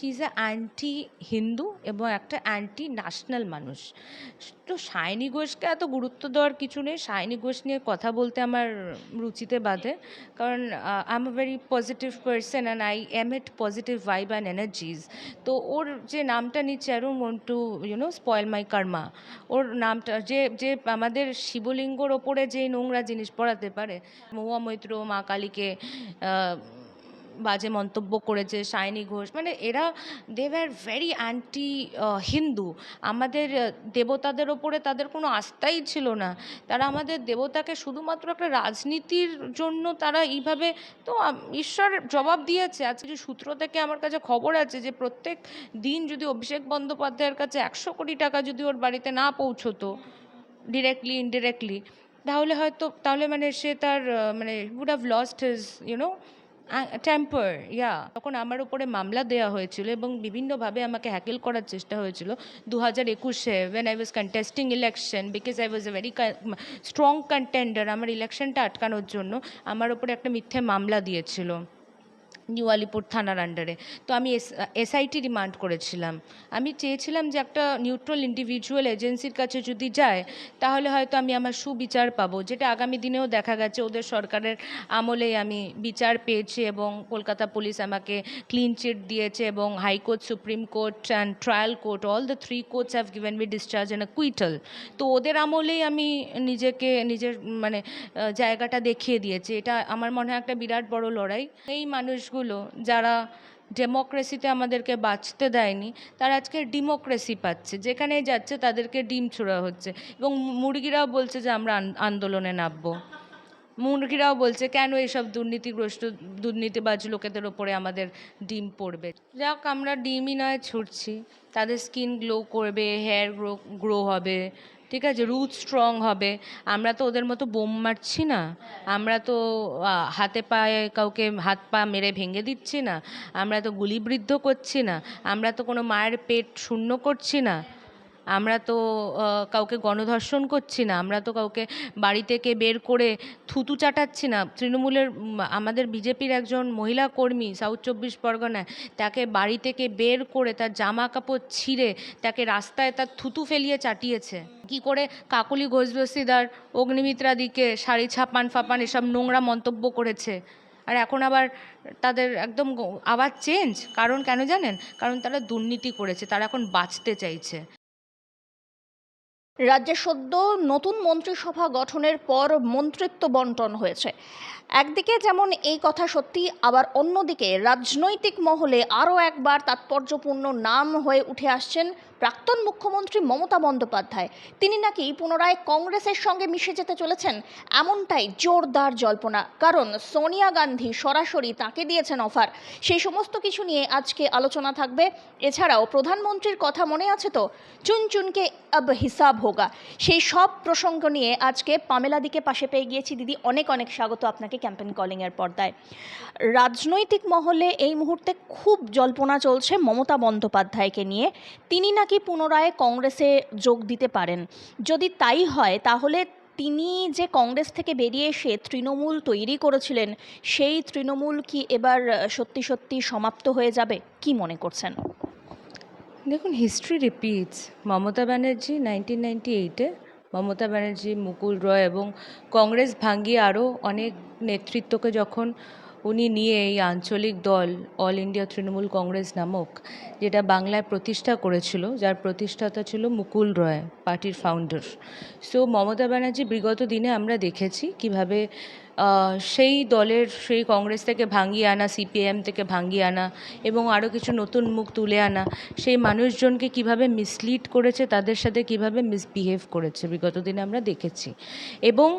She is anti Hindu এবং একটা anti national মানুষ। তো সায়নী ঘোষকে এত গুরুত্ব দেওয়ার কিছু নেই। সায়নী ঘোষ নিয়ে কথা বলতে আমার রুচিতে বাধে, কারণ I am a very positive person and I emit positive vibe and energies. তো ওর যে নামটা নিচ্ছে, I don't want to spoil my karma. ওর নামটা যে যে আমাদের শিবলিঙ্গর ওপরে যে নোংরা জিনিস পড়াতে পারে, মহুয়া মৈত্র মা কালীকে বাজে মন্তব্য করেছে, সায়নী ঘোষ, মানে এরা they were very anti Hindu. আমাদের দেবতাদের ওপরে তাদের কোনো আস্থাই ছিল না। তারা আমাদের দেবতাকে শুধুমাত্র একটা রাজনীতির জন্য তারা এইভাবে, তো ঈশ্বর জবাব দিয়েছে। আজকে যে সূত্র থেকে আমার কাছে খবর আছে যে প্রত্যেক দিন যদি অভিষেক বন্দ্যোপাধ্যায়ের কাছে 100 কোটি টাকা যদি ওর বাড়িতে না পৌঁছতো, ডিরেক্টলি ইনডিরেক্টলি, তাহলে মানে সে তার মানে would have lost his temper. তখন আমার উপরে মামলা দেওয়া হয়েছিল এবং বিভিন্নভাবে আমাকে হ্যাকেল করার চেষ্টা হয়েছিল 2021-এ, when I was contesting election, because I was a very strong contender। আমার ইলেকশনটা আটকানোর জন্য আমার উপরে একটা মিথ্যে মামলা দিয়েছিল নিউ আলিপুর থানার আন্ডারে। তো আমি এসআইটি রিমান্ড করেছিলাম। আমি চেয়েছিলাম যে একটা নিউট্রাল ইন্ডিভিজুয়াল এজেন্সির কাছে যদি যায় তাহলে হয়তো আমি আমার সুবিচার পাবো, যেটা আগামী দিনেও দেখা গেছে ওদের সরকারের আমলেই আমি বিচার পেয়েছি এবং কলকাতা পুলিশ আমাকে ক্লিন চিট দিয়েছে এবং high court, supreme court and trial court, all the 3 courts have given me discharge and acquittal. তো ওদের আমলেই আমি নিজের মানে জায়গাটা দেখিয়ে দিয়েছি। এটা আমার মনে হয় একটা বিরাট বড় লড়াই। এই মানুষগুলো যারা ডেমোক্রেসিতে আমাদেরকে বাঁচতে দেয়নি, তারা আজকে ডেমোক্রেসি পাচ্ছে, যেখানে যাচ্ছে তাদেরকে ডিম ছোড়া হচ্ছে এবং মুরগিরাও বলছে যে আমরা আন্দোলনে নামবো। মুরগিরাও বলছে কেন এইসব দুর্নীতিবাজ লোকেদের ওপরে আমাদের ডিম পড়বে। যাক, আমরা ডিমই নয় ছুটছি, তাদের স্কিন গ্লো করবে, হেয়ার গ্রো হবে, ঠিক আছে, রুট স্ট্রং হবে। আমরা তো ওদের মতো বোম মারছি না, আমরা তো হাতে পায়ে কাউকে হাত পা মেরে ভেঙে দিচ্ছি না, আমরা তো গুলিবিদ্ধ করছি না, আমরা তো কোনো মায়ের পেট শূন্য করছি না, আমরা তো কাউকে গণধর্ষণ করছি না, আমরা তো কাউকে বাড়ি থেকে বের করে থুতু চাটাচ্ছি না। তৃণমূলের আমাদের বিজেপির একজন মহিলা কর্মী সাউথ 24 পরগনায়, তাকে বাড়ি থেকে বের করে তার জামা কাপড় ছিঁড়ে তাকে রাস্তায় তার থুতু ফেলিয়ে চাটিয়েছে। কি করে কাকলি ঘোষ দস্তিদার অগ্নিমিত্রাদিকে শাড়ি ছাপান ফাপান এসব নোংরা মন্তব্য করেছে, আর এখন আবার তাদের একদম আবার চেঞ্জ। কারণ কেন জানেন? কারণ তারা দুর্নীতি করেছে, তারা এখন বাঁচতে চাইছে। রাজ্যে সদ্য নতুন মন্ত্রিসভা গঠনের পর মন্ত্রিত্ব বন্টন হয়েছে। একদিকে যেমন এই কথা সত্যি, আবার অন্যদিকে রাজনৈতিক মহলে আরও একবার তাৎপর্যপূর্ণ নাম হয়ে উঠে আসছেন প্রাক্তন মুখ্যমন্ত্রী মমতা বন্দ্যোপাধ্যায়। তিনি নাকি পুনরায় কংগ্রেসের সঙ্গে মিশে যেতে চলেছেন, এমনটাই জোরদার জল্পনা। কারণ সোনিয়া গান্ধী সরাসরি তাকে দিয়েছেন অফার। সেই সমস্ত কিছু নিয়ে আজকে আলোচনা থাকবে। এছাড়াও প্রধানমন্ত্রীর কথা মনে আছে তো, চুন চুনকে আব হিসাব হোগা, সেই সব প্রসঙ্গ নিয়ে আজকে পামেলাদিকে পাশে পেয়ে গিয়েছি। দিদি, অনেক অনেক স্বাগত আপনাকে ক্যাম্পেইন কলিংয়ের পর্দায়। রাজনৈতিক মহলে এই মুহূর্তে খুব জল্পনা চলছে মমতা বন্দ্যোপাধ্যায়কে নিয়ে। তিনি নাকি পুনরায় কংগ্রেসে যোগ দিতে পারেন। যদি তাই হয় তাহলে তিনি যে কংগ্রেস থেকে বেরিয়ে এসে তৃণমূল তৈরি করেছিলেন, সেই তৃণমূল কি এবার সত্যি সত্যি সমাপ্ত হয়ে যাবে? কি মনে করছেন? দেখুন, হিস্ট্রি রিপিটস। মমতা ব্যানার্জি 1998-এ, মমতা ব্যানার্জি, মুকুল রয় এবং কংগ্রেস ভাঙিয়ে আরও অনেক নেতৃত্বকে যখন উনি নিয়ে এই আঞ্চলিক দল অল ইন্ডিয়া তৃণমূল কংগ্রেস নামক, যেটা বাংলায় প্রতিষ্ঠা করেছিল, যার প্রতিষ্ঠাতা ছিল মুকুল রয়, পার্টির ফাউন্ডার। সো মমতা ব্যানার্জি বিগত দিনে আমরা দেখেছি কিভাবে সেই দলের, সেই কংগ্রেস থেকে ভাঙিয়ে আনা, সিপিএম থেকে ভাঙিয়ে আনা এবং আরও কিছু নতুন মুখ তুলে আনা, সেই মানুষজনকে কিভাবে মিসলিড করেছে, তাদের সাথে কিভাবে মিসবিহেভ করেছে, বিগত দিনে আমরা দেখেছি। এবং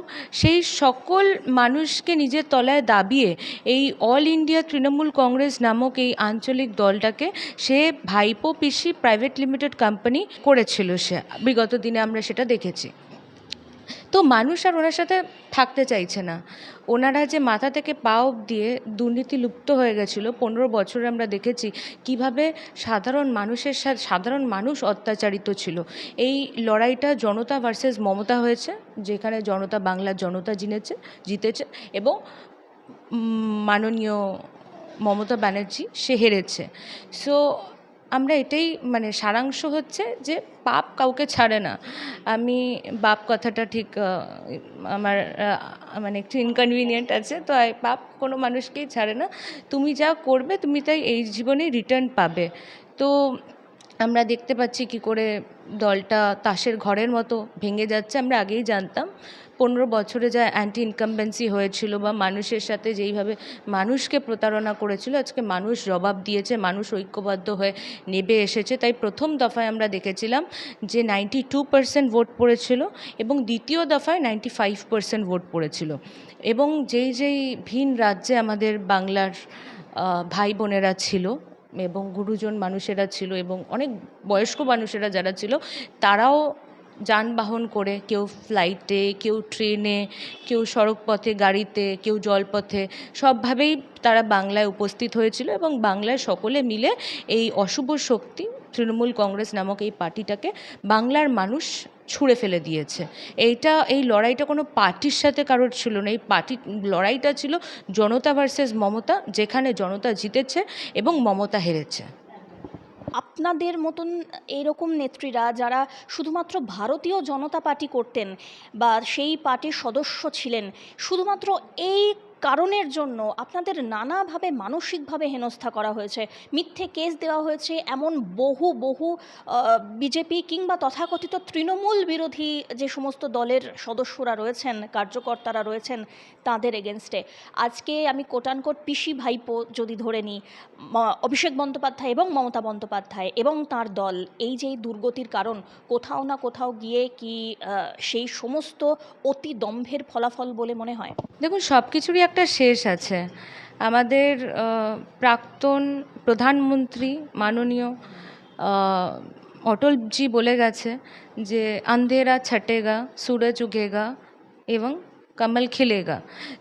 সেই সকল মানুষকে নিজের তলায় দাবিয়ে এই অল ইন্ডিয়া তৃণমূল কংগ্রেস নামক এই আঞ্চলিক দলটাকে সে ভাইপো পিসি প্রাইভেট লিমিটেড কোম্পানি করেছিল। সে বিগত দিনে আমরা সেটা দেখেছি। তো মানুষ আর ওনার সাথে থাকতে চাইছে না। ওনারা যে মাথা থেকে পা অবধি দুর্নীতি লুপ্ত হয়ে গেছিলো, 15 বছরে আমরা দেখেছি কিভাবে সাধারণ মানুষ অত্যাচারিত ছিল। এই লড়াইটা জনতা ভার্সেস মমতা হয়েছে, যেখানে জনতা, বাংলার জনতা জিতেছে এবং মাননীয় মমতা ব্যানার্জি সে হেরেছে। সো আমরা এটাই মানে সারাংশ হচ্ছে যে পাপ কাউকে ছাড়ে না। আমি বাপ কথাটা ঠিক আমার মানে একটু ইনকনভিনিয়েন্ট আছে, তো পাপ কোনো মানুষকেই ছাড়ে না। তুমি যা করবে তুমি তাই এই জীবনে রিটার্ন পাবে। তো আমরা দেখতে পাচ্ছি কি করে দলটা তাসের ঘরের মতো ভেঙে যাচ্ছে। আমরা আগেই জানতাম 15 বছরে যা অ্যান্টি ইনকামবেন্সি হয়েছিল বা মানুষের সাথে যেইভাবে মানুষকে প্রতারণা করেছিল, আজকে মানুষ জবাব দিয়েছে, মানুষ ঐক্যবদ্ধ হয়ে নেবে এসেছে। তাই প্রথম দফায় আমরা দেখেছিলাম যে 92% ভোট পড়েছিল এবং দ্বিতীয় দফায় 95% ভোট পড়েছিল। এবং যেই যেই ভিন রাজ্যে আমাদের বাংলার ভাই বোনেরা ছিল এবং গুরুজন মানুষেরা ছিল এবং অনেক বয়স্ক মানুষেরা যারা ছিল, তারাও যানবাহন করে, কেউ ফ্লাইটে, কেউ ট্রেনে, কেউ সড়কপথে গাড়িতে, কেউ জলপথে, সবভাবেই তারা বাংলায় উপস্থিত হয়েছিল এবং বাংলায় সকলে মিলে এই অশুভ শক্তি তৃণমূল কংগ্রেস নামক এই পার্টিটাকে বাংলার মানুষ ছুঁড়ে ফেলে দিয়েছে। এই লড়াইটা কোনো পার্টির সাথে কারোর ছিল না। এই লড়াইটা ছিল জনতা ভার্সেস মমতা, যেখানে জনতা জিতেছে এবং মমতা হেরেছে। আপনাদের মতন এরকম নেত্রীরা যারা শুধুমাত্র ভারতীয় জনতা পার্টি করতেন বা সেই পার্টির সদস্য ছিলেন, শুধুমাত্র এই কারণের জন্য আপনাদের নানাভাবে মানসিকভাবে হেনস্থা করা হয়েছে, মিথ্যে কেস দেওয়া হয়েছে, এমন বহু বহু বিজেপি কিংবা তথাকথিত তৃণমূল বিরোধী যে সমস্ত দলের সদস্যরা রয়েছেন, কার্যকর্তারা রয়েছেন, তাদের এগেনস্টে আজকে আমি কোটানকোট পিসি ভাইপো যদি ধরে নিই, অভিষেক বন্দ্যোপাধ্যায় এবং মমতা বন্দ্যোপাধ্যায় এবং তার দল এই যে দুর্গতির কারণ, কোথাও না কোথাও গিয়ে কি সেই সমস্ত অতি দম্ভের ফলাফল বলে মনে হয়? দেখুন, সব কিছুরই একটা শেষ আছে। আমাদের প্রাক্তন প্রধানমন্ত্রী মাননীয় অটলজি বলে গেছে যে আন্ধেরা ছটেগা, সুরজ উগেগা এবং কমল খিলেগা।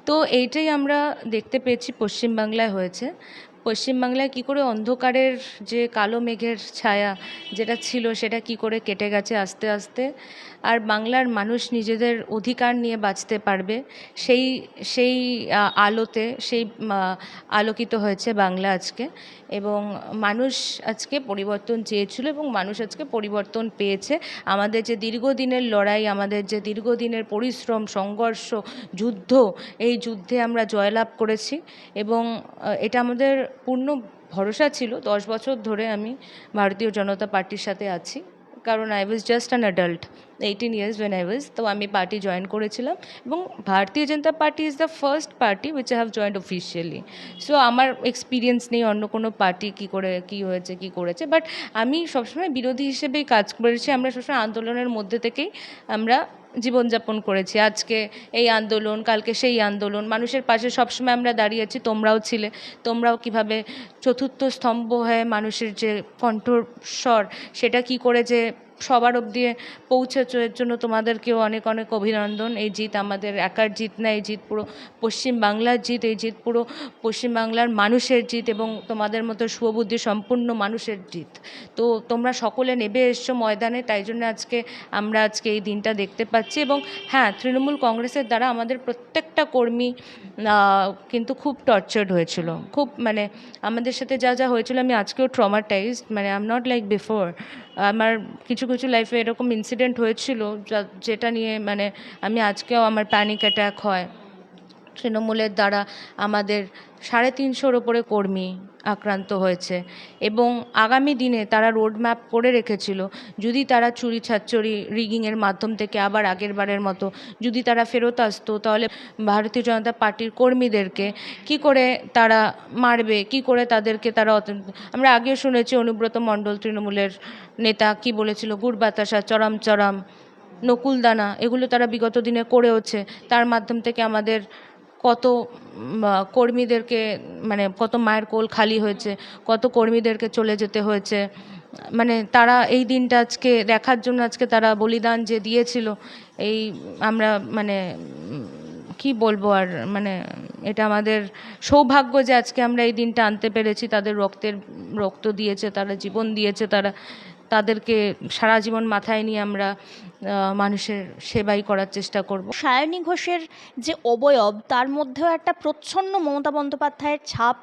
তো এইটাই আমরা দেখতে পেয়েছি পশ্চিমবাংলায় হয়েছে। পশ্চিমবাংলায় কী করে অন্ধকারের যে কালো মেঘের ছায়া যেটা ছিল সেটা কি করে কেটে গেছে আস্তে আস্তে, আর বাংলার মানুষ নিজেদের অধিকার নিয়ে বাঁচতে পারবে সেই সেই আলোতে আলোকিত হয়েছে বাংলা আজকে। এবং মানুষ আজকে পরিবর্তন চেয়েছিল এবং মানুষ আজকে পরিবর্তন পেয়েছে। আমাদের যে দীর্ঘদিনের লড়াই, আমাদের যে দীর্ঘদিনের পরিশ্রম, সংঘর্ষ, যুদ্ধ, এই যুদ্ধে আমরা জয়লাভ করেছি এবং এটা আমাদের পূর্ণ ভরসা ছিল। 10 বছর ধরে আমি ভারতীয় জনতা পার্টির সাথে আছি, কারণ I was just an adult, 18 years when I was, তো আমি পার্টি জয়েন করেছিলাম এবং Bharatiya Janata Party is the first party which I have joined officially. So আমার এক্সপিরিয়েন্স নেই অন্য কোনো পার্টি কী করে কী হয়েছে কী করেছে, বাট আমি সবসময় বিরোধী হিসেবেই কাজ করেছি। আমরা সবসময় আন্দোলনের মধ্যে থেকেই আমরা জীবনযাপন করেছি। আজকে এই আন্দোলন, কালকে সেই আন্দোলন, মানুষের পাশে সবসময় আমরা দাঁড়িয়েছি। তোমরাও ছিলে, তোমরাও কিভাবে চতুর্থ স্তম্ভ হয়ে মানুষের যে কণ্ঠস্বর সেটা কি করে যে সবার অবধি পৌঁছেছো, এর জন্য তোমাদেরকেও অনেক অনেক অভিনন্দন। এই জিত আমাদের একার জিত না, এই জিত পুরো পশ্চিমবাংলার জিত, এই জিত পুরো পশ্চিমবাংলার মানুষের জিত এবং তোমাদের মতো শুভবুদ্ধি সম্পূর্ণ মানুষের জিত। তো তোমরা সকলে নেবে এসছো ময়দানে, তাই জন্য আমরা আজকে এই দিনটা দেখতে পাচ্ছি। এবং হ্যাঁ, তৃণমূল কংগ্রেসের দ্বারা আমাদের প্রত্যেকটা কর্মী কিন্তু খুব টর্চার্ড হয়েছিল, খুব মানে আমাদের সাথে যা যা হয়েছিল, আমি আজকেও ট্রমাটাইজড। মানে I am not like before. আমার কিছু কিছু লাইফে এরকম ইনসিডেন্ট হয়েছিল যেটা নিয়ে মানে আমি আজকেও আমার প্যানিক অ্যাট্যাক হয়। তৃণমূলের দ্বারা আমাদের 350-ওর ওপরে কর্মী আক্রান্ত হয়েছে এবং আগামী দিনে তারা রোড ম্যাপ করে রেখেছিল, যদি তারা চুরি ছাচ্চড়ি রিগিংয়ের মাধ্যম থেকে আবার আগের বারের মতো যদি তারা ফেরত আসতো, তাহলে ভারতীয় জনতা পার্টির কর্মীদেরকে কি করে তারা মারবে, কি করে তাদেরকে তারা আমরা আগেও শুনেছি অনুব্রত মণ্ডল তৃণমূলের নেতা কি বলেছিল, গুড় বাতাসা, চরম চরম, নকুলদানা, এগুলো তারা বিগত দিনে করেওছে। তার মাধ্যম থেকে আমাদের কত কর্মীদেরকে মানে কত মায়ের কোল খালি হয়েছে, কত কর্মীদেরকে চলে যেতে হয়েছে। মানে তারা এই দিনটা আজকে দেখার জন্য আজকে তারা বলিদান যে দিয়েছিল, এই আমরা মানে কি বলবো আর, মানে এটা আমাদের সৌভাগ্য যে আজকে আমরা এই দিনটা আনতে পেরেছি। তাদের রক্ত দিয়েছে, তারা জীবন দিয়েছে, তাদেরকে সারা জীবন মাথায় নিয়ে আমরা মানুষের সেবাই করার চেষ্টা করব। সায়নী ঘোষের যে অবয়ব, তার মধ্যেও একটা প্রচ্ছন্ন মমতা বন্দ্যোপাধ্যায়ের ছাপ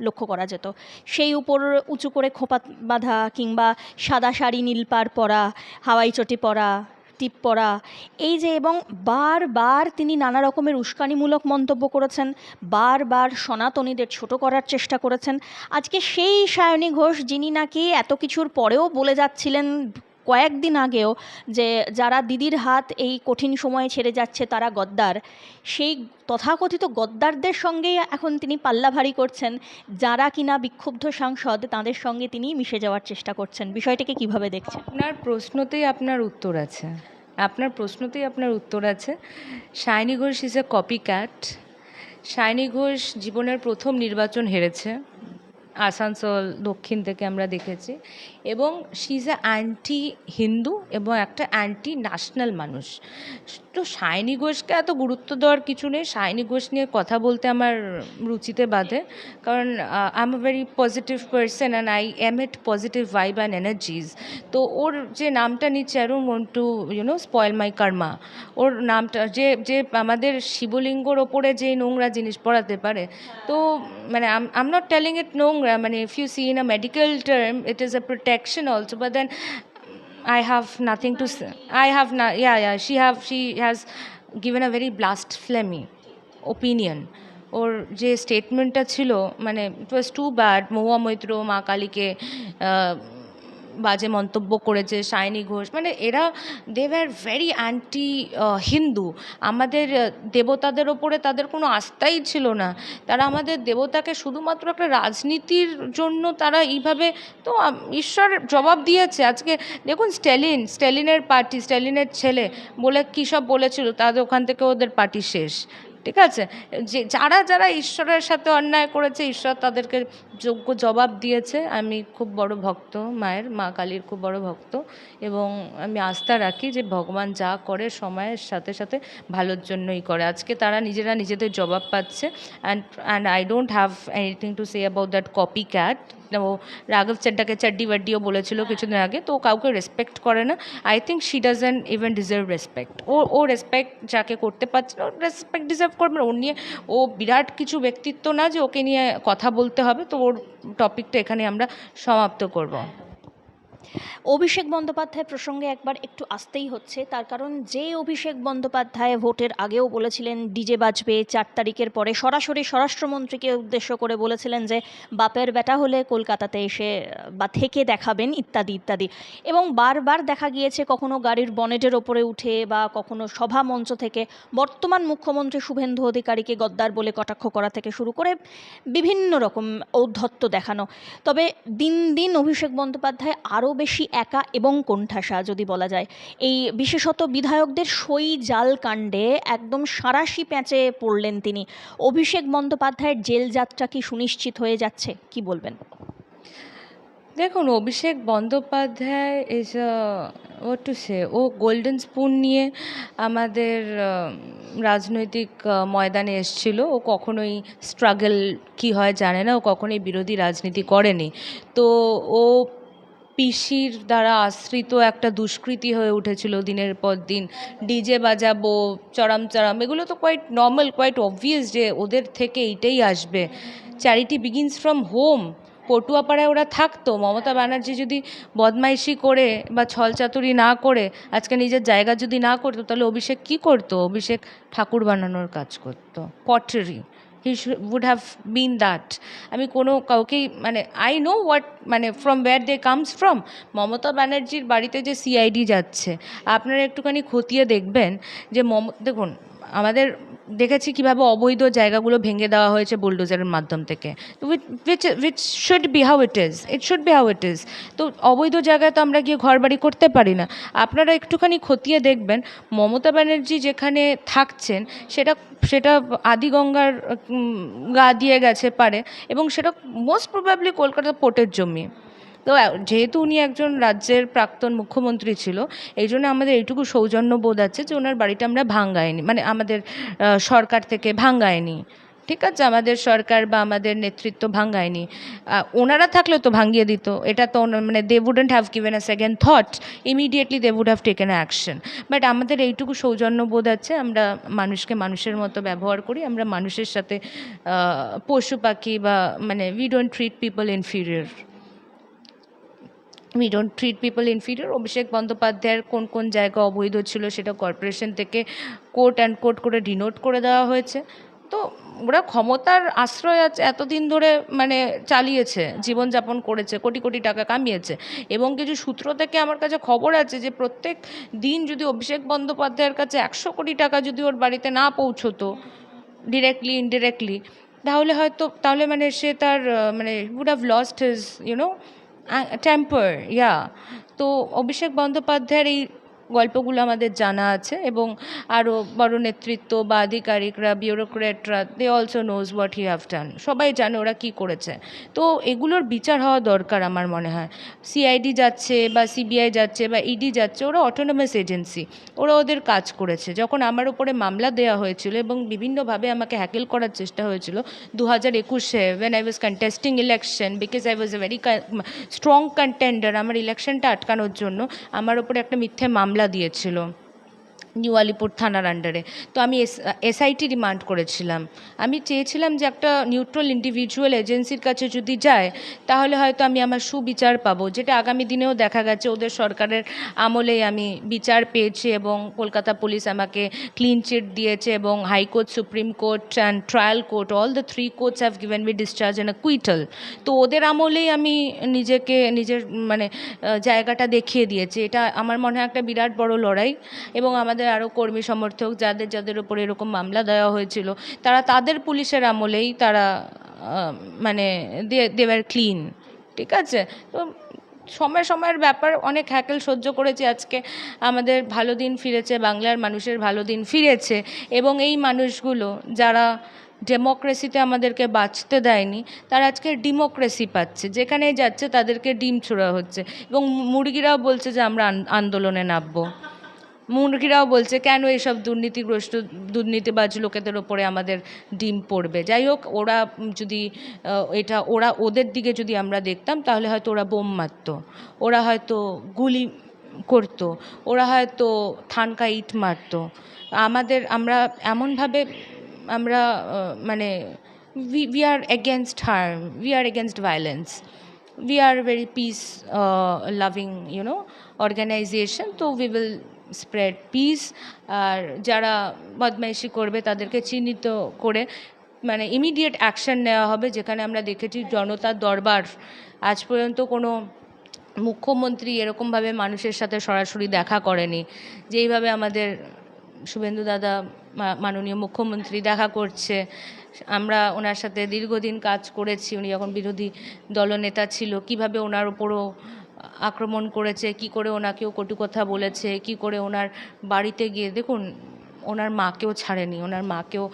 লক্ষ্য করা যেত। সেই উপর উঁচু করে খোঁপা বাঁধা কিংবা সাদা শাড়ি নীল পাড় পরা, হাওয়াই চটি পরা, টিপ পরা, এই যে, এবং বারবার তিনি নানা রকমের উস্কানিমূলক মন্তব্য করেছেন, বারবার সনাতনীদের ছোট করার চেষ্টা করেছেন। আজকে সেই সায়নী ঘোষ যিনি নাকি এত কিছুর পরেও বলে যাচ্ছিলেন কয়েকদিন আগেও যে যারা দিদির হাত এই কঠিন সময়ে ছেড়ে যাচ্ছে তারা গদ্দার, সেই তথাকথিত গদ্দারদের সঙ্গেই এখন তিনি পাল্লা ভারী করছেন, যারা কিনা বিক্ষুব্ধ সাংসদ তাদের সঙ্গে তিনি মিশে যাওয়ার চেষ্টা করছেন। বিষয়টাকে কিভাবে দেখছেন? আপনার প্রশ্নতেই আপনার উত্তর আছে, আপনার প্রশ্নতেই আপনার উত্তর আছে। Sayani Ghosh is a copy cat. Sayani Ghosh জীবনের প্রথম নির্বাচন হেরেছে, আসানসোল দক্ষিণ থেকে আমরা দেখেছি, এবং she is a anti Hindu এবং একটা অ্যান্টি ন্যাশনাল মানুষ। তো সায়নী ঘোষকে এত গুরুত্ব দেওয়ার কিছু নেই। সায়নী ঘোষ নিয়ে কথা বলতে আমার রুচিতে বাধে, কারণ I am a very positive person and I emit positive vibe and energies. তো ওর যে নামটা নিচ্ছে, I don't want to spoil my karma. ওর নামটা যে যে আমাদের শিবলিঙ্গর ওপরে যে নোংরা জিনিস পড়াতে পারে, তো মানে I am not telling it নোংরা, মানে if you see in a medical term it is a protection also, but then I have nothing to say. I have not. Yeah. She has given a very blasphemy opinion. ওর যে স্টেটমেন্টটা ছিল, মানে it was too bad. Mahua Moitra মা কালীকে বাজে মন্তব্য করেছে সায়নী ঘোষ, মানে এরা they were very anti Hindu. আমাদের দেবতাদের ওপরে তাদের কোনো আস্থাই ছিল না। তারা আমাদের দেবতাকে শুধুমাত্র একটা রাজনীতির জন্য তারা এইভাবে, তো ঈশ্বর জবাব দিয়েছে। আজকে দেখুন স্ট্যালিনের পার্টি, স্ট্যালিনের ছেলে বলে কী সব বলেছিল, তাদের ওখান থেকে ওদের পার্টি শেষ। ঠিক আছে, যে যারা যারা ঈশ্বরের সাথে অন্যায় করেছে, ঈশ্বর তাদেরকে যোগ্য জবাব দিয়েছে। আমি খুব বড় ভক্ত মায়ের, মা কালীর খুব বড় ভক্ত, এবং আমি আস্থা রাখি যে ভগবান যা করে সময়ের সাথে সাথে ভালোর জন্যই করে। আজকে তারা নিজেরা নিজেদের জবাব পাচ্ছে, and I don't have anything to say about that copycat. ও রাঘব চেড্ডাকে চাড্ডি বাড্ডিও বলেছিল কিছুদিন আগে, তো ও কাউকে রেসপেক্ট করে না। I think she doesn't even deserve respect. ও রেসপেক্ট যাকে করতে পারছে না, ও রেসপেক্ট ডিজার্ভ করবে না। ওর নিয়ে ও বিরাট কিছু ব্যক্তিত্ব না যে ওকে নিয়ে কথা বলতে হবে। তো ওর টপিকটা এখানে আমরা সমাপ্ত করব। অভিষেক বন্দ্যোপাধ্যায় প্রসঙ্গে একবার একটু আসতেই হচ্ছে, তার কারণ যে অভিষেক বন্দ্যোপাধ্যায় ভোটের আগেও বলেছিলেন ডিজে বাজবে, 4 তারিখের পরে সরাসরি স্বরাষ্ট্রমন্ত্রীকে উদ্দেশ্য করে বলেছিলেন যে বাপের বেটা হলে কলকাতাতে এসে বা থেকে দেখাবেন ইত্যাদি ইত্যাদি, এবং বারবার দেখা গিয়েছে কখনো গাড়ির বনেটের ওপরে উঠে বা কখনো সভা মঞ্চ থেকে বর্তমান মুখ্যমন্ত্রী শুভেন্দু অধিকারীকে গদ্দার বলে কটাক্ষ করা থেকে শুরু করে বিভিন্ন রকম ঔদ্ধত্য দেখানো। তবে দিন দিন অভিষেক বন্দ্যোপাধ্যায় আরও বেশি একা এবং কোণঠাসা যদি বলা যায়। এই বিশেষত বিধায়কদের সই জাল কাণ্ডে একদম সাঁড়াশি প্যাঁচে পড়লেন তিনি। অভিষেক বন্দ্যোপাধ্যায়ের জেল যাত্রা কি সুনিশ্চিত হয়ে যাচ্ছে, কি বলবেন? দেখুন, Abhishek Bandyopadhyay is what to say, ও গোল্ডেন স্পুন নিয়ে আমাদের রাজনৈতিক ময়দানে এসেছিল। ও কখনোই স্ট্রাগল কী হয় জানে না, ও কখনোই বিরোধী রাজনীতি করেনি। তো ও পিসির দ্বারা আশ্রিত একটা দুষ্কৃতী হয়ে উঠেছিল দিনের পর দিন। ডিজে বাজাবো, চড়াম চড়াম, এগুলো তো কোয়াইট নর্মাল, কোয়াইট অবভিয়াস যে ওদের থেকে এইটাই আসবে। Charity begins from home. পটুয়াপাড়ায় ওরা থাকতো। মমতা ব্যানার্জি যদি বদমাইশি করে বা ছলচাতুরি না করে আজকে নিজের জায়গা যদি না করতো, তাহলে অভিষেক কী করতো? অভিষেক ঠাকুর বানানোর কাজ করতো, pottery. He would have been that. আমি কোনো কাউকেই, মানে আই নো হোয়াট, মানে from where they comes from. Mamata ব্যানার্জির বাড়িতে যে সিআইডি যাচ্ছে, আপনারা একটুখানি খতিয়ে দেখবেন যে দেখুন, আমাদের দেখেছি কীভাবে অবৈধ জায়গাগুলো ভেঙে দেওয়া হয়েছে বুলডোজারের মাধ্যম থেকে, which should be how it is, it should be how it is. তো অবৈধ জায়গায় তো আমরা গিয়ে ঘরবাড়ি করতে পারি না। আপনারা একটুখানি খতিয়ে দেখবেন মমতা ব্যানার্জি যেখানে থাকছেন সেটা সেটা আদিগঙ্গার গা দিয়ে গেছে পারে, এবং সেটা মোস্ট প্রবাবলি কলকাতা পোর্টের জমি। তো যেহেতু উনি একজন রাজ্যের প্রাক্তন মুখ্যমন্ত্রী ছিল, এই জন্য আমাদের এইটুকু সৌজন্য বোধ আছে যে ওনার বাড়িটা আমরা ভাঙ্গাইনি, মানে আমাদের সরকার থেকে ভাঙ্গায়নি। ঠিক আছে, আমাদের সরকার বা আমাদের নেতৃত্ব ভাঙায়নি। ওনারা থাকলে তো ভাঙিয়ে দিত, এটা তো মানে they wouldn't have given a second thought, immediately they would have taken action. But আমাদের এইটুকু সৌজন্য বোধ আছে, আমরা মানুষকে মানুষের মতো ব্যবহার করি, আমরা মানুষের সাথে পশু পাখি বা মানে we don't treat people inferior, we don't treat people inferior. Abhishek বন্দ্যোপাধ্যায়ের কোন কোন জায়গা অবৈধ ছিল সেটা কর্পোরেশন থেকে কোর্ট অ্যান্ড কোর্ট করে ডিনোট করে দেওয়া হয়েছে। তো ওরা ক্ষমতার আশ্রয় আছে এতদিন ধরে, মানে চালিয়েছে, জীবনযাপন করেছে, কোটি কোটি টাকা কামিয়েছে। এবং কিছু সূত্র থেকে আমার কাছে খবর আছে যে প্রত্যেক দিন যদি অভিষেক বন্দ্যোপাধ্যায়ের কাছে 100 কোটি টাকা যদি ওর বাড়িতে না পৌঁছতো, ডিরেক্টলি ইনডিরেক্টলি, তাহলে মানে সে তার মানে would have lost his temper, yeah. তো অভিষেক বন্দ্যোপাধ্যায়ের এই গল্পগুলো আমাদের জানা আছে, এবং আরও বড় নেতৃত্ব বা আধিকারিকরা, বিউরোক্রেটরা, they also knows what he have done, সবাই জানে ওরা কী করেছে। তো এগুলোর বিচার হওয়া দরকার আমার মনে হয়। সিআইডি যাচ্ছে বা সিবিআই যাচ্ছে বা ইডি যাচ্ছে, ওরা অটোনমাস এজেন্সি, ওরা ওদের কাজ করেছে। যখন আমার উপরে মামলা দেওয়া হয়েছিল এবং বিভিন্নভাবে আমাকে হ্যাকেল করার চেষ্টা হয়েছিল 2021-এ, when I was contesting election, because I was a very strong contender, আমার ইলেকশনটা আটকানোর জন্য আমার ওপরে একটা মিথ্যে মামলা দিয়েছিল নিউ আলিপুর থানার আন্ডারে। তো আমি এসআইটি রিমান্ড করেছিলাম। আমি চেয়েছিলাম যে একটা নিউট্রাল ইন্ডিভিজুয়াল এজেন্সির কাছে যদি যায় তাহলে হয়তো আমি আমার সুবিচার পাবো, যেটা আগামী দিনেও দেখা গেছে ওদের সরকারের আমলেই আমি বিচার পেয়েছি, এবং কলকাতা পুলিশ আমাকে ক্লিন চিট দিয়েছে, এবং high court, supreme court and trial court, all the 3 courts have given me discharge and acquittal. তো ওদের আমলেই আমি নিজের মানে জায়গাটা দেখিয়ে দিয়েছি। এটা আমার মনে হয় একটা বিরাট বড় লড়াই। এবং আমাদের আরও কর্মী সমর্থক যাদের উপরে এরকম মামলা দেওয়া হয়েছিল, তাদের পুলিশের আমলেই তারা মানে দেওয়ার ক্লিন, ঠিক আছে। তো সময়ের ব্যাপার, অনেক হ্যাকেল সহ্য করেছি, আজকে আমাদের ভালো দিন ফিরেছে, বাংলার মানুষের ভালো দিন ফিরেছে। এবং এই মানুষগুলো যারা ডেমোক্রেসিতে আমাদেরকে বাঁচতে দেয়নি, তারা আজকে ডেমোক্রেসি পাচ্ছে, যেখানেই যাচ্ছে তাদেরকে ডিম ছোড়া হচ্ছে। এবং মুরগিরাও বলছে যে আমরা আন্দোলনে নামবো, মুরগিরাও বলছে কেন এসব দুর্নীতিবাজ লোকেদের ওপরে আমাদের ডিম পড়বে। যাই হোক, ওরা যদি ওদের দিকে যদি আমরা দেখতাম তাহলে হয়তো ওরা বোম মারতো, ওরা হয়তো গুলি করতো, ওরা হয়তো থানকা ইট মারতো। আমরা এমনভাবে আমরা মানে we are against harm, we are against violence, we are very peace loving organization, so we will spread peace. আর যারা বদমাইশি করবে তাদেরকে চিহ্নিত করে মানে ইমিডিয়েট অ্যাকশন নেওয়া হবে। যেখানে আমরা দেখেছি জনতার দরবার, আজ পর্যন্ত কোনো মুখ্যমন্ত্রী এরকমভাবে মানুষের সাথে সরাসরি দেখা করেনি, যেইভাবে আমাদের শুভেন্দু দাদা মাননীয় মুখ্যমন্ত্রী দেখা করছে। আমরা ওনার সাথে দীর্ঘদিন কাজ করেছি, উনি যখন বিরোধী দলনেতা ছিল, কিভাবে ওনার উপরও আক্রমণ করেছে, কি করে ওনাকেও কটু কথা বলেছে, কি করে ওনার বাড়িতে গিয়ে দেখুন ওনার মাকেও ছাড়েনি, ওনার মাকেও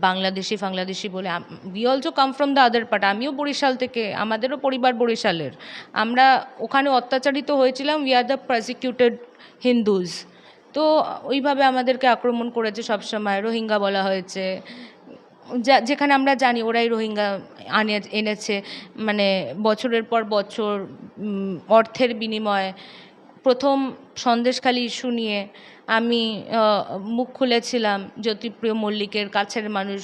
বাংলাদেশি বলে। We also come from the other part, আমিও বরিশাল থেকে, আমাদেরও পরিবার বরিশালের, আমরা ওখানে অত্যাচারিত হয়েছিলাম, we are the prosecuted Hindus. তো ওইভাবে আমাদেরকে আক্রমণ করেছে সবসময়, রোহিঙ্গা বলা হয়েছে, যেখানে আমরা জানি ওরাই রোহিঙ্গা এনেছে, মানে বছরের পর বছর অর্থের বিনিময়ে। প্রথম সন্দেশখালী ইস্যু নিয়ে আমি মুখ খুলেছিলাম, জ্যোতিপ্রিয় মল্লিকের কাছের মানুষ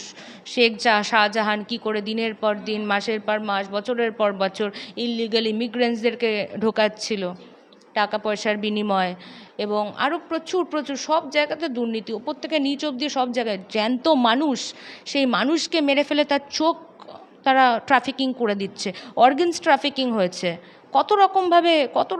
শেখ শাহজাহান কী করে দিনের পর দিন, মাসের পর মাস, বছরের পর বছর ইললিগাল ইমিগ্রেন্টসদেরকে ঢোকাচ্ছিল টাকা পয়সার বিনিময়ে। এবং আরও প্রচুর সব জায়গাতে দুর্নীতি, ওপর থেকে নিচ অবধি সব জায়গায় জ্যান্ত মানুষ, সেই মানুষকে মেরে ফেলে তার চোখ তারা ট্রাফিকিং করে দিচ্ছে, অর্গানস ট্রাফিকিং হয়েছে, কত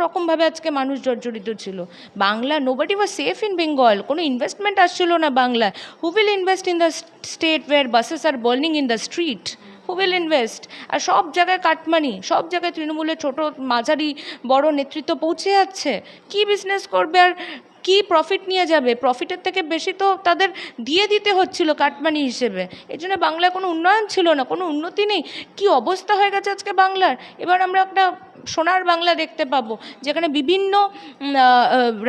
রকমভাবে আজকে মানুষ জর্জরিত ছিল। Bangla, nobody was safe in Bengal, কোনো ইনভেস্টমেন্ট আসছিল না বাংলায়। Who will invest in the state where buses are burning in the street? Who will invest? আর সব জায়গায় কাটমানি, সব জায়গায় তৃণমূলের ছোট মাঝারি বড় নেতৃত্ব পৌঁছে যাচ্ছে। কি বিজনেস করবে আর কি প্রফিট নিয়ে যাবে? প্রফিটের থেকে বেশি তো তাদের দিয়ে দিতে হচ্ছিল কাটমানি হিসেবে। এই জন্য বাংলায় কোনো উন্নয়ন ছিল না, কোনো উন্নতি নেই। কি অবস্থা হয়ে গেছে আজকে বাংলার। এবার আমরা একটা সোনার বাংলা দেখতে পাবো, যেখানে বিভিন্ন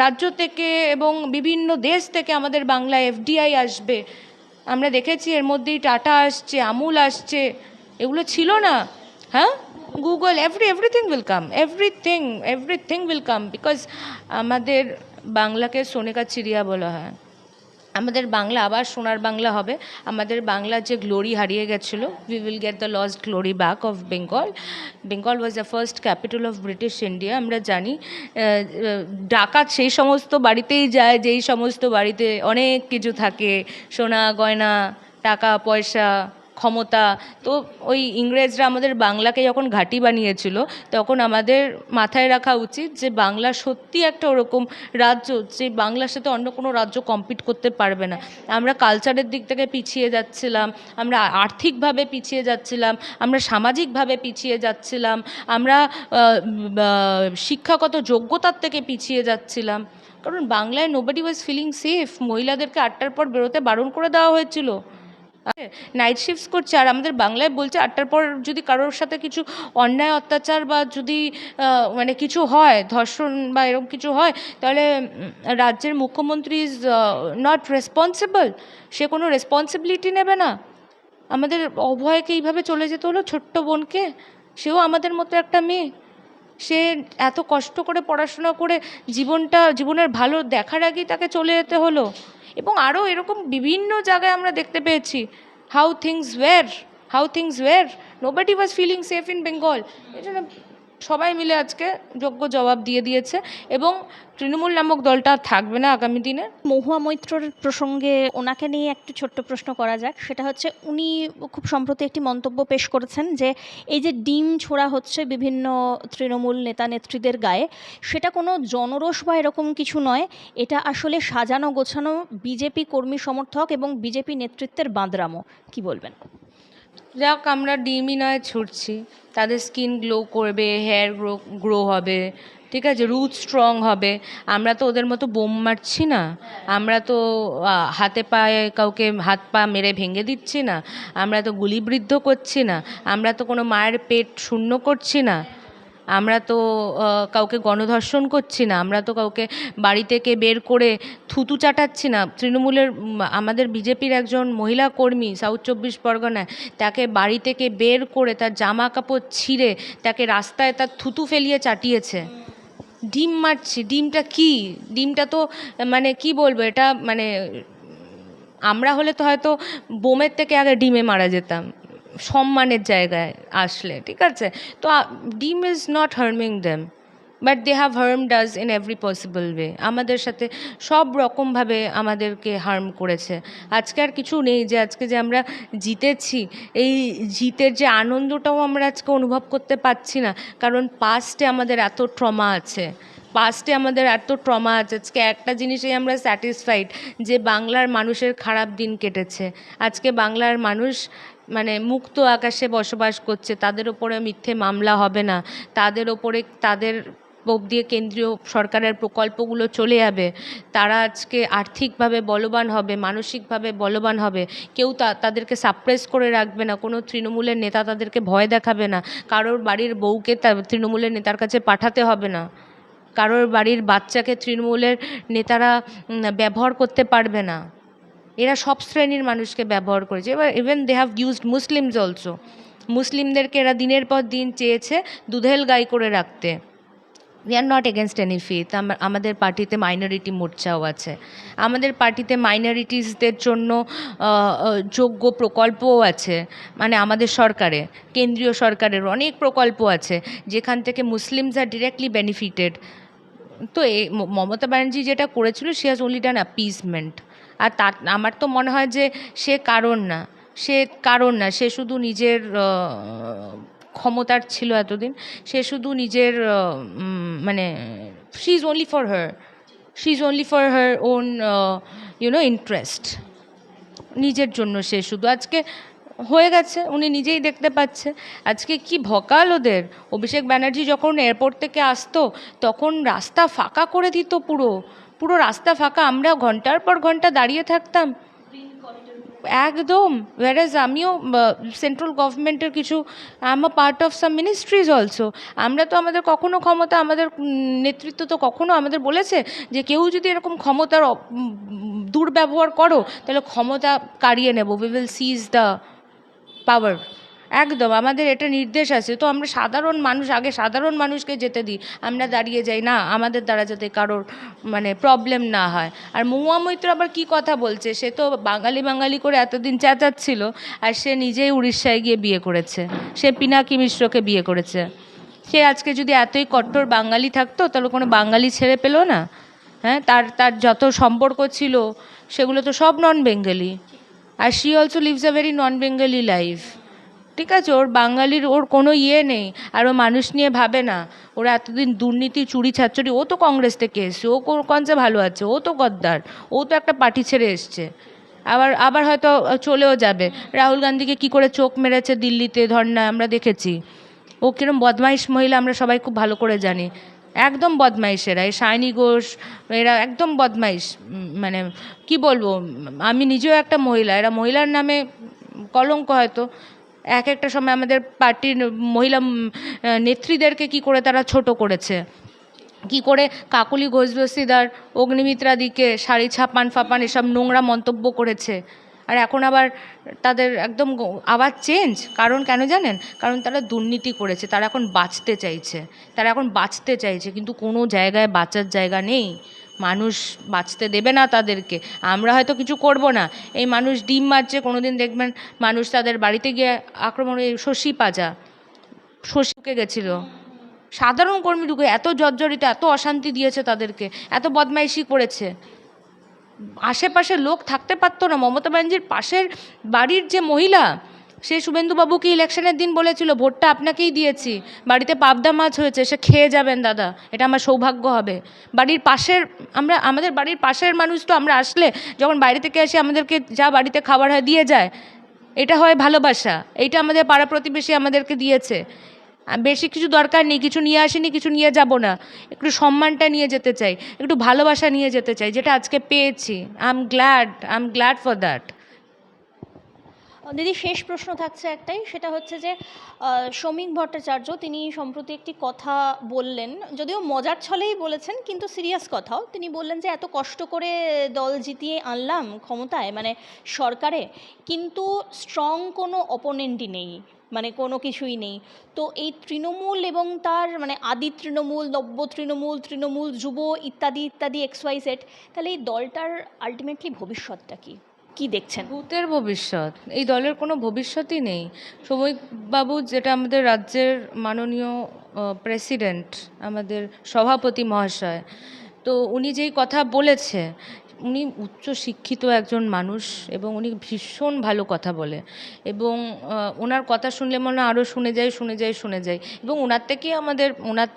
রাজ্য থেকে এবং বিভিন্ন দেশ থেকে আমাদের বাংলায় এফডিআই আসবে। আমরা দেখেছি এর মধ্যেই টাটা আসছে, আমুল আসছে, এগুলো ছিল না। হ্যাঁ, Google, everything will come, everything will come, because আমাদের বাংলাকে সোনে কা চিড়িয়া বলা হয়। আমাদের বাংলা আবার সোনার বাংলা হবে। আমাদের বাংলার যে গ্লোরি হারিয়ে গেছিলো, we will get the lost glory back of Bengal. Bengal was the first capital of British India. আমরা জানি ডাকাত সেই সমস্ত বাড়িতেই যায় যেই সমস্ত বাড়িতে অনেক কিছু থাকে, সোনা গয়না, টাকা পয়সা, ক্ষমতা। তো ওই ইংরেজরা আমাদের বাংলাকে যখন ঘাঁটি বানিয়েছিল, তখন আমাদের মাথায় রাখা উচিত যে বাংলা সত্যি একটা ওরকম রাজ্য যে বাংলার সাথে অন্য কোনো রাজ্য কম্পিট করতে পারবে না। আমরা কালচারের দিক থেকে পিছিয়ে যাচ্ছিলাম, আমরা আর্থিকভাবে পিছিয়ে যাচ্ছিলাম, আমরা সামাজিকভাবে পিছিয়ে যাচ্ছিলাম, আমরা শিক্ষাগত যোগ্যতার থেকে পিছিয়ে যাচ্ছিলাম। কারণ বাংলায় নোবডি ওয়াজ ফিলিং সেফ। মহিলাদেরকে 8টার পর বেরোতে বারণ করে দেওয়া হয়েছিল, নাইট শিফটস করছে। আর আমাদের বাংলায় বলছে 8টার পর যদি কারোর সাথে কিছু অন্যায় অত্যাচার বা যদি মানে কিছু হয়, ধর্ষণ বা এরকম কিছু হয়, তাহলে রাজ্যের মুখ্যমন্ত্রী ইজ নট রেসপন্সিবল, সে কোনো রেসপন্সিবিলিটি নেবে না। আমাদের অভয়কে এইভাবে চলে যেতে হলো, ছোট্ট বোনকে, সেও আমাদের মতো একটা মেয়ে। সে এত কষ্ট করে পড়াশোনা করে জীবনের ভালো দেখার আগেই তাকে চলে যেতে হলো। এবং আরও এরকম বিভিন্ন জায়গায় আমরা দেখতে পেয়েছি how things were nobody was feeling safe in Bengal. এই জন্য সবাই মিলে আজকে যোগ্য জবাব দিয়ে দিয়েছে এবং তৃণমূল নামক দলটা আর থাকবে না আগামী দিনে। মহুয়া মৈত্রর প্রসঙ্গে ওনাকে নিয়ে একটু ছোট্ট প্রশ্ন করা যাক। সেটা হচ্ছে, উনি খুব সম্প্রতি একটি মন্তব্য পেশ করেছেন যে এই যে ডিম ছোড়া হচ্ছে বিভিন্ন তৃণমূল নেতা নেত্রীদের গায়ে, সেটা কোনো জনরোষ বা এরকম কিছু নয়, এটা আসলে সাজানো গোছানো বিজেপি কর্মী সমর্থক এবং বিজেপি নেতৃত্বের বাঁদরামো। কি বলবেন? যাক, আমরা ডিমই নয় ছুটছি, তাদের স্কিন গ্লো করবে, হেয়ার গ্রো হবে, ঠিক আছে, রুট স্ট্রং হবে। আমরা তো ওদের মতো বোম মারছি না, আমরা তো হাতে পায়ে কাউকে হাত পা মেরে ভেঙে দিচ্ছি না, আমরা তো গুলিবিদ্ধ করছি না, আমরা তো কোনো মায়ের পেট শূন্য করছি না, আমরা তো কাউকে গণধর্ষণ করছি না, আমরা তো কাউকে বাড়ি থেকে বের করে থুতু চাটাচ্ছি না। তৃণমূলের আমাদের বিজেপির একজন মহিলা কর্মী সাউথ 24 পরগনায়, তাকে বাড়ি থেকে বের করে তার জামা কাপড় ছিঁড়ে তাকে রাস্তায় তার থুতু ফেলিয়ে চাটিয়েছে। ডিম মারছি, ডিমটা কি? ডিমটা তো মানে কি বলবো, এটা মানে আমরা হলে তো হয়তো বোমের থেকে আগে ডিমে মারা যেতাম সম্মানের জায়গায় আসলে, ঠিক আছে। তো ডিম is not harming them, but they have harmed us in every possible way. আমাদের সাথে সব রকমভাবে আমাদেরকে হার্ম করেছে। আজকে আর কিছু নেই যে আজকে যে আমরা জিতেছি, এই জিতের যে আনন্দটাও আমরা আজকে অনুভব করতে পারছি না, কারণ পাস্টে আমাদের এত ট্রমা আছে, আজকে একটা জিনিসেই আমরা স্যাটিসফাইড যে বাংলার মানুষের খারাপ দিন কেটেছে। আজকে বাংলার মানুষ মানে মুক্ত আকাশে বসবাস করছে, তাদের ওপরে মিথ্যে মামলা হবে না, তাদের ওপরে তাদের অবধি কেন্দ্রীয় সরকারের প্রকল্পগুলো চলে যাবে, তারা আজকে আর্থিকভাবে বলবান হবে, মানসিকভাবে বলবান হবে, কেউ তাদেরকে সাপ্রেস করে রাখবে না, কোনো তৃণমূলের নেতা তাদেরকে ভয় দেখাবে না, কারোর বাড়ির বউকে তৃণমূলের নেতার কাছে পাঠাতে হবে না, কারোর বাড়ির বাচ্চাকে তৃণমূলের নেতারা ব্যবহার করতে পারবে না। এরা সব শ্রেণীর মানুষকে ব্যবহার করেছে। এবার even they have used Muslims also. মুসলিমদেরকে এরা দিনের পর দিন চেয়েছে দুধেল গাই করে রাখতে। We are not against any faith. আমাদের পার্টিতে মাইনরিটি মোর্চাও আছে, আমাদের পার্টিতে মাইনরিটিসদের জন্য যোগ্য প্রকল্পও আছে, মানে আমাদের সরকারে, কেন্দ্রীয় সরকারের অনেক প্রকল্প আছে যেখান থেকে মুসলিমস আর ডিরেক্টলি বেনিফিটেড। তো মমতা ব্যানার্জি যেটা করেছিল, she has only done appeasement. আর তার আমার তো মনে হয় যে সে কারণ না, সে শুধু নিজের ক্ষমতার ছিল এতদিন, সে শুধু নিজের মানে she is only for her own interest, নিজের জন্য সে শুধু। আজকে হয়ে গেছে, উনি নিজেই দেখতে পাচ্ছে আজকে কি ভকাল ওদের। অভিষেক ব্যানার্জি যখন এয়ারপোর্ট থেকে আসতো তখন রাস্তা ফাঁকা করে দিত, পুরো রাস্তা ফাঁকা, আমরা ঘন্টার পর ঘন্টা দাঁড়িয়ে থাকতাম। একদম, whereas আমিও সেন্ট্রাল গভর্নমেন্টের কিছু I am a part of some ministries also. আমরা তো আমাদের কখনো ক্ষমতা, আমাদের নেতৃত্ব তো কখনো আমাদের বলেছে যে কেউ যদি এরকম ক্ষমতার দুর্ব্যবহার করো তাহলে ক্ষমতা কাড়িয়ে নেব, we will seize the power. একদম আমাদের এটা নির্দেশ আছে, তো আমরা সাধারণ মানুষ, আগে সাধারণ মানুষকে যেতে দিই, আমরা দাঁড়িয়ে যাই না আমাদের দ্বারা যাতে কারোর মানে প্রবলেম না হয়। আর মহুয়া মৈত্র আবার কি কথা বলছে, সে তো বাঙালি বাঙালি করে এতদিন চেঁচাচ্ছিল, আর সে নিজেই উড়িষ্যায় গিয়ে বিয়ে করেছে, সে পিনাকি মিশ্রকে বিয়ে করেছে। সে আজকে যদি এতই কট্টর বাঙালি থাকতো তাহলে কোনো বাঙালি ছেড়ে পেলো না? হ্যাঁ, তার তার যত সম্পর্ক ছিল সেগুলো তো সব নন বেঙ্গলি, আর she also lives a very non Bengali life. ঠিক আছে, ওর বাঙালির ওর কোনো ইয়ে নেই, আর ও মানুষ নিয়ে ভাবে না। ওরা এতদিন দুর্নীতি, চুরি ছাচ্চড়ি, ও তো কংগ্রেস থেকে এসছে, ও কনসে ভালো আছে, ও তো গদ্দার, ও তো একটা পার্টি ছেড়ে এসছে। আবার আবার হয়তো চলেও যাবে। রাহুল গান্ধীকে কি করে চোখ মেরেছে দিল্লিতে ধর্নায়, আমরা দেখেছি। ও কিরম বদমাইশ মহিলা আমরা সবাই খুব ভালো করে জানি। একদম বদমাইশ এরা, এই সায়নী ঘোষ, এরা একদম বদমাইশ। মানে কি বলবো, আমি নিজেও একটা মহিলা, এরা মহিলার নামে কলঙ্ক হয়তো। এক একটা সময় আমাদের পার্টির মহিলা নেত্রীদেরকে কি করে তারা ছোট করেছে, কি করে কাকলি ঘোষ দস্তিদার, অগ্নিমিত্রাদিকে শাড়ি ছাপান ফাপান এসব নোংরা মন্তব্য করেছে। আর এখন আবার তাদের একদম আবার চেঞ্জ, কারণ কেন জানেন? কারণ তারা দুর্নীতি করেছে, তারা এখন বাঁচতে চাইছে, তারা এখন বাঁচতে চাইছে, কিন্তু কোনো জায়গায় বাঁচার জায়গা নেই। মানুষ বাঁচতে দেবে না তাদেরকে। আমরা হয়তো কিছু করব না, এই মানুষ ডিম মারছে, কোনো দিন দেখবেন মানুষ তাদের বাড়িতে গিয়ে আক্রমণ, শশী পাজা, শশী ঢুকে গেছিলো, সাধারণ কর্মী ঢুকে এত জর্জরিত, এত অশান্তি দিয়েছে তাদেরকে, এত বদমাইশি করেছে। আশেপাশে লোক থাকতে পারতো না। মমতা ব্যানার্জির পাশের বাড়ির যে মহিলা, সে শুভেন্দুবাবুকে ইলেকশনের দিন বলেছিল ভোটটা আপনাকেই দিয়েছি, বাড়িতে পাবদা মাছ হয়েছে, সে খেয়ে যাবেন দাদা, এটা আমার সৌভাগ্য হবে। বাড়ির পাশের, আমাদের বাড়ির পাশের মানুষ তো আমরা আসলে যখন বাইরে থেকে আসি আমাদেরকে যা বাড়িতে খাবার হয় দিয়ে যায়, এটা হয় ভালোবাসা। এইটা আমাদের পাড়া প্রতিবেশী আমাদেরকে দিয়েছে। বেশি কিছু দরকার নেই, কিছু নিয়ে আসিনি, কিছু নিয়ে যাব না, একটু সম্মানটা নিয়ে যেতে চাই, একটু ভালোবাসা নিয়ে যেতে চাই, যেটা আজকে পেয়েছি। I am glad for that. দিদি, শেষ প্রশ্ন থাকছে একটাই, সেটা হচ্ছে যে শ্রমিক ভট্টাচার্য তিনি সম্প্রতি একটি কথা বললেন, যদিও মজার ছলেই বলেছেন কিন্তু সিরিয়াস কথাও। তিনি বললেন যে এত কষ্ট করে দল জিতিয়ে আনলাম ক্ষমতায়, মানে সরকারে, কিন্তু স্ট্রং কোনো অপোনেন্টই নেই, মানে কোনো কিছুই নেই। তো এই তৃণমূল এবং তার মানে আদি তৃণমূল, নব্য তৃণমূল, তৃণমূল যুব ইত্যাদি ইত্যাদি XYZ, তাহলে এই দলটার আলটিমেটলি ভবিষ্যৎটা কী, কী দেখছেন? ভূতের ভবিষ্যৎ, এই দলের কোনো ভবিষ্যৎই নেই। সৌমিকবাবু, যেটা আমাদের রাজ্যের মাননীয় প্রেসিডেন্ট, আমাদের সভাপতি মহাশয়, তো উনি যেই কথা বলেছে, উনি উচ্চ শিক্ষিত একজন মানুষ এবং উনি ভীষণ ভালো কথা বলে, এবং ওনার কথা শুনলে মনে হয় আরও শুনে যাই শুনে যাই শুনে যাই। এবং ওনার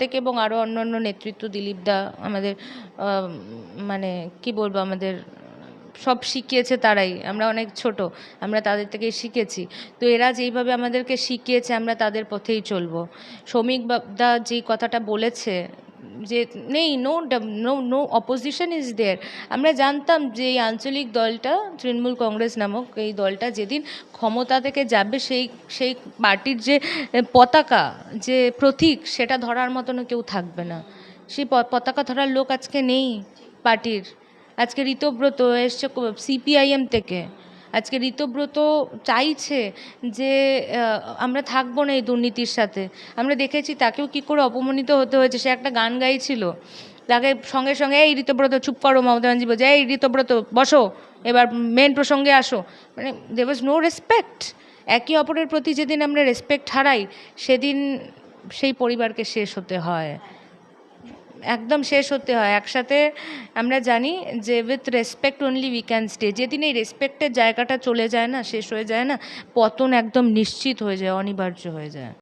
থেকে এবং আরও অন্যান্য নেতৃত্ব, দিলীপ দা আমাদের মানে কি বলবো, আমাদের সব শিখিয়েছে তারাই, আমরা অনেক ছোট, আমরা তাদের থেকেই শিখেছি। তো এরা যেইভাবে আমাদেরকে শিখিয়েছে আমরা তাদের পথেই চলবো। শ্রমিক দা যেই কথাটা বলেছে যে নেই, no no no opposition is there. আমরা জানতাম যে এই আঞ্চলিক দলটা, তৃণমূল কংগ্রেস নামক এই দলটা যেদিন ক্ষমতা থেকে যাবে, সেই পার্টির যে পতাকা, যে প্রতীক, সেটা ধরার মতনও কেউ থাকবে না। সেই পতাকা ধরার লোক আজকে নেই পার্টির। আজকে ঋতব্রত এসছে CPIM থেকে, আজকে ঋতব্রত চাইছে যে আমরা থাকবো না এই দুর্নীতির সাথে। আমরা দেখেছি তাকেও কি করে অপমানিত হতে হয়েছে। সে একটা গান গাইছিল, তাকে সঙ্গে সঙ্গে এই ঋতব্রত চুপ করো, মমতা ব্যানার্জি বলছে এই ঋতব্রত বসো, এবার মেন প্রসঙ্গে আসো। মানে দেয়ার ওয়াজ নো রেসপেক্ট। একে অপরের প্রতি যেদিন আমরা রেসপেক্ট হারাই, সেদিন সেই পরিবারকে শেষ হতে হয়, একদম শেষ হতে হয়। একসাথে আমরা জানি যে with respect only we can stay. যেদিন এই রেসপেক্টের জায়গাটা চলে যায় না, শেষ হয়ে যায় না, পতন একদম নিশ্চিত হয়ে যায়, অনিবার্য হয়ে যায়।